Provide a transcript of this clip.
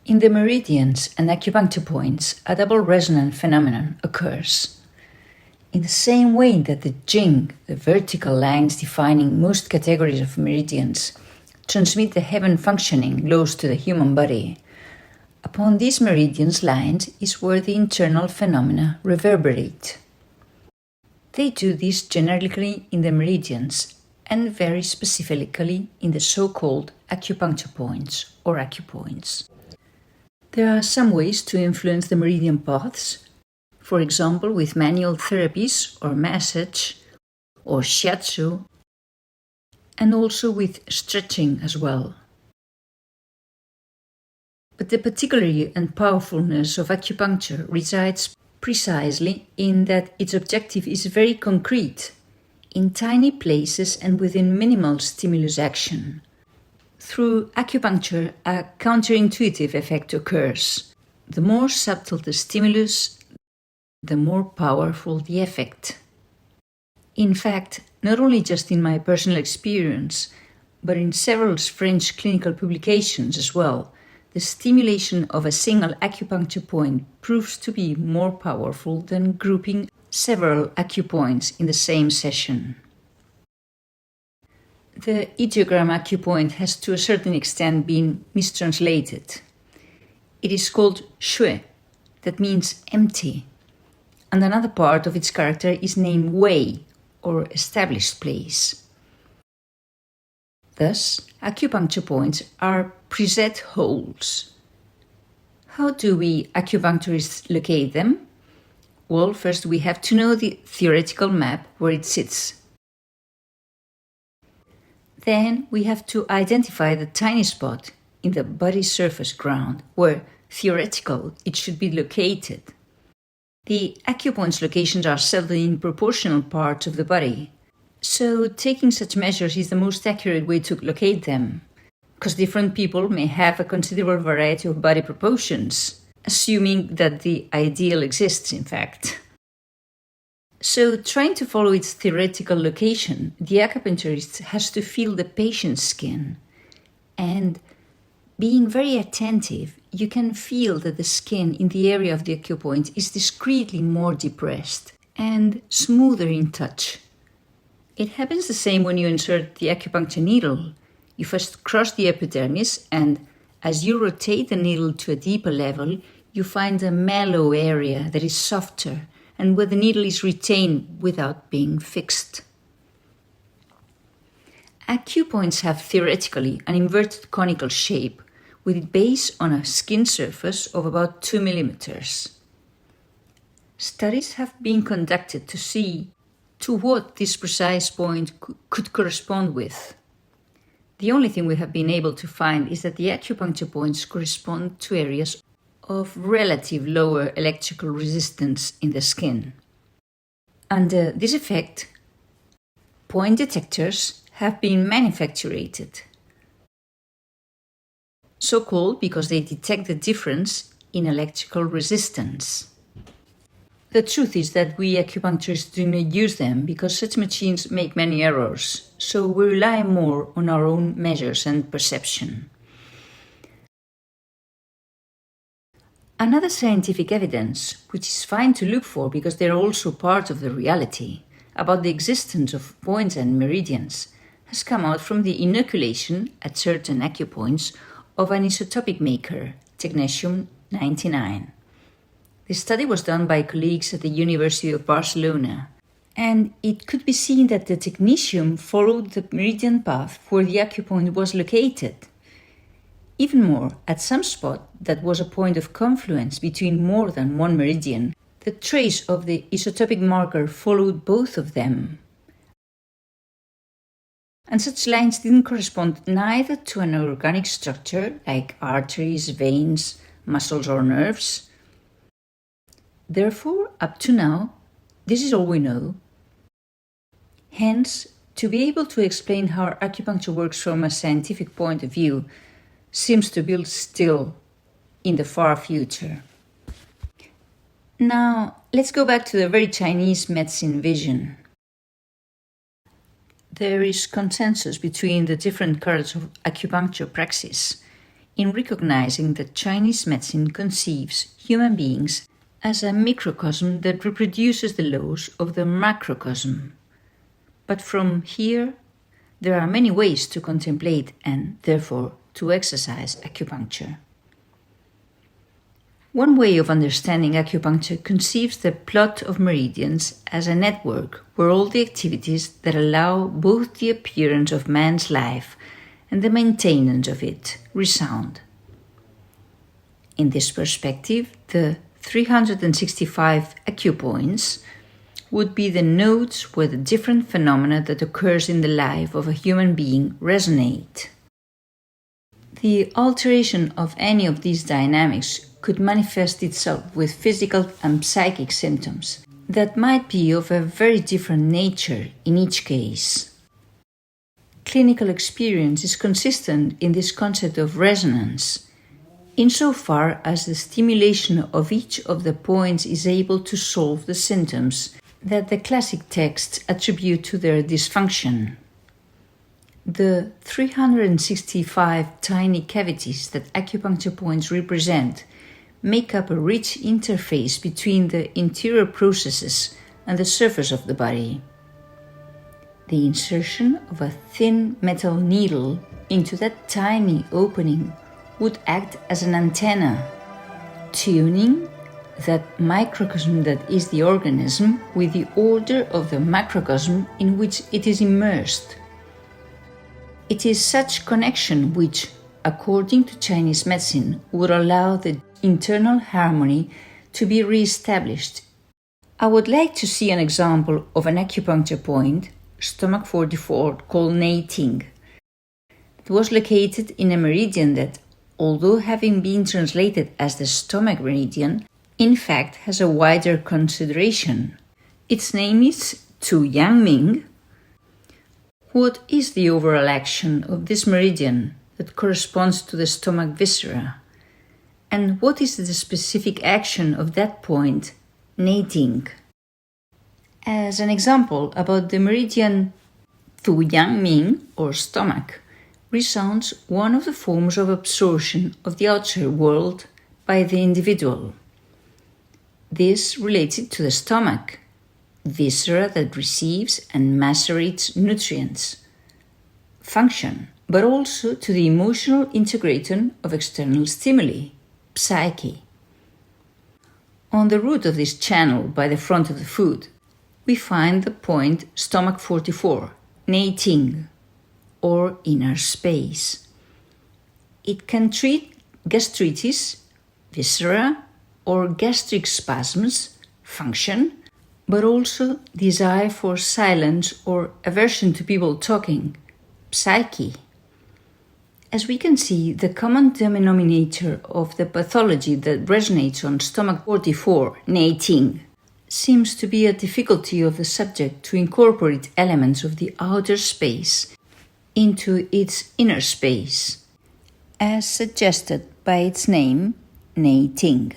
In the meridians and acupuncture points, a double resonant phenomenon occurs. In the same way that the jing, the vertical lines defining most categories of meridians, transmit the heaven functioning laws to the human body, upon these meridians lines is where the internal phenomena reverberate. They do this generically in the meridians and very specifically in the so-called acupuncture points or acupoints. There are some ways to influence the meridian paths, for example with manual therapies or massage or shiatsu, and also with stretching as well. But the particularity and powerfulness of acupuncture resides precisely in that its objective is very concrete, in tiny places and within minimal stimulus action. Through acupuncture, a counterintuitive effect occurs. The more subtle the stimulus, the more powerful the effect. In fact, not only just in my personal experience, but in several French clinical publications as well, the stimulation of a single acupuncture point proves to be more powerful than grouping several acupoints in the same session. The ideogram acupoint has to a certain extent been mistranslated. It is called shui, that means empty, and another part of its character is named wei, or established place. Thus, acupuncture points are preset holes. How do we acupuncturists locate them? Well, first we have to know the theoretical map where it sits. Then we have to identify the tiny spot in the body surface ground where, theoretical, it should be located. The acupoints locations are seldom in proportional parts of the body, so taking such measures is the most accurate way to locate them, because different people may have a considerable variety of body proportions, assuming that the ideal exists, in fact. So, trying to follow its theoretical location, the acupuncturist has to feel the patient's skin. And being very attentive, you can feel that the skin in the area of the acupoint is discreetly more depressed and smoother in touch. It happens the same when you insert the acupuncture needle. You first cross the epidermis, and as you rotate the needle to a deeper level, you find a mellow area that is softer and where the needle is retained without being fixed. Acupoints have theoretically an inverted conical shape with its base on a skin surface of about 2 millimeters. Studies have been conducted to see to what this precise point could correspond with. The only thing we have been able to find is that the acupuncture points correspond to areas of relative lower electrical resistance in the skin. Under this effect, point detectors have been manufactured, so called because they detect the difference in electrical resistance. The truth is that we acupuncturists do not use them because such machines make many errors, so we rely more on our own measures and perception. Another scientific evidence, which is fine to look for because they are also part of the reality, about the existence of points and meridians, has come out from the inoculation at certain acupoints of an isotopic maker, technetium-99. The study was done by colleagues at the University of Barcelona, and it could be seen that the technetium followed the meridian path where the acupoint was located. Even more, at some spot that was a point of confluence between more than one meridian, the trace of the isotopic marker followed both of them. And such lines didn't correspond neither to an organic structure like arteries, veins, muscles or nerves. Therefore, up to now, this is all we know. Hence, to be able to explain how acupuncture works from a scientific point of view, seems to be still in the far future. Now, let's go back to the very Chinese medicine vision. There is consensus between the different currents of acupuncture praxis in recognizing that Chinese medicine conceives human beings as a microcosm that reproduces the laws of the macrocosm. But from here, there are many ways to contemplate and, therefore, to exercise acupuncture. One way of understanding acupuncture conceives the plot of meridians as a network where all the activities that allow both the appearance of man's life and the maintenance of it resound. In this perspective, the 365 acupoints would be the nodes where the different phenomena that occurs in the life of a human being resonate. The alteration of any of these dynamics could manifest itself with physical and psychic symptoms that might be of a very different nature in each case. Clinical experience is consistent in this concept of resonance, insofar as the stimulation of each of the points is able to solve the symptoms that the classic texts attribute to their dysfunction. The 365 tiny cavities that acupuncture points represent make up a rich interface between the interior processes and the surface of the body. The insertion of a thin metal needle into that tiny opening would act as an antenna, tuning that microcosm that is the organism with the order of the macrocosm in which it is immersed. It is such connection which, according to Chinese medicine, would allow the internal harmony to be re-established. I would like to see an example of an acupuncture point, stomach 44, called Neiting. It was located in a meridian that, although having been translated as the stomach meridian, in fact has a wider consideration. Its name is Tu Yang Ming. What is the overall action of this meridian that corresponds to the stomach viscera? And what is the specific action of that point, Neiting? As an example about the meridian Tu Yang Ming, or stomach, resounds one of the forms of absorption of the outside world by the individual. This related to the stomach, viscera that receives and macerates nutrients, function, but also to the emotional integraton of external stimuli, psyche. On the root of this channel by the front of the foot, we find the point stomach 44, Neiting, or inner space. It can treat gastritis, viscera, or gastric spasms, function, but also desire for silence or aversion to people talking, psyche. As we can see, the common denominator of the pathology that resonates on stomach 44, Neiting, seems to be a difficulty of the subject to incorporate elements of the outer space into its inner space, as suggested by its name, Neiting.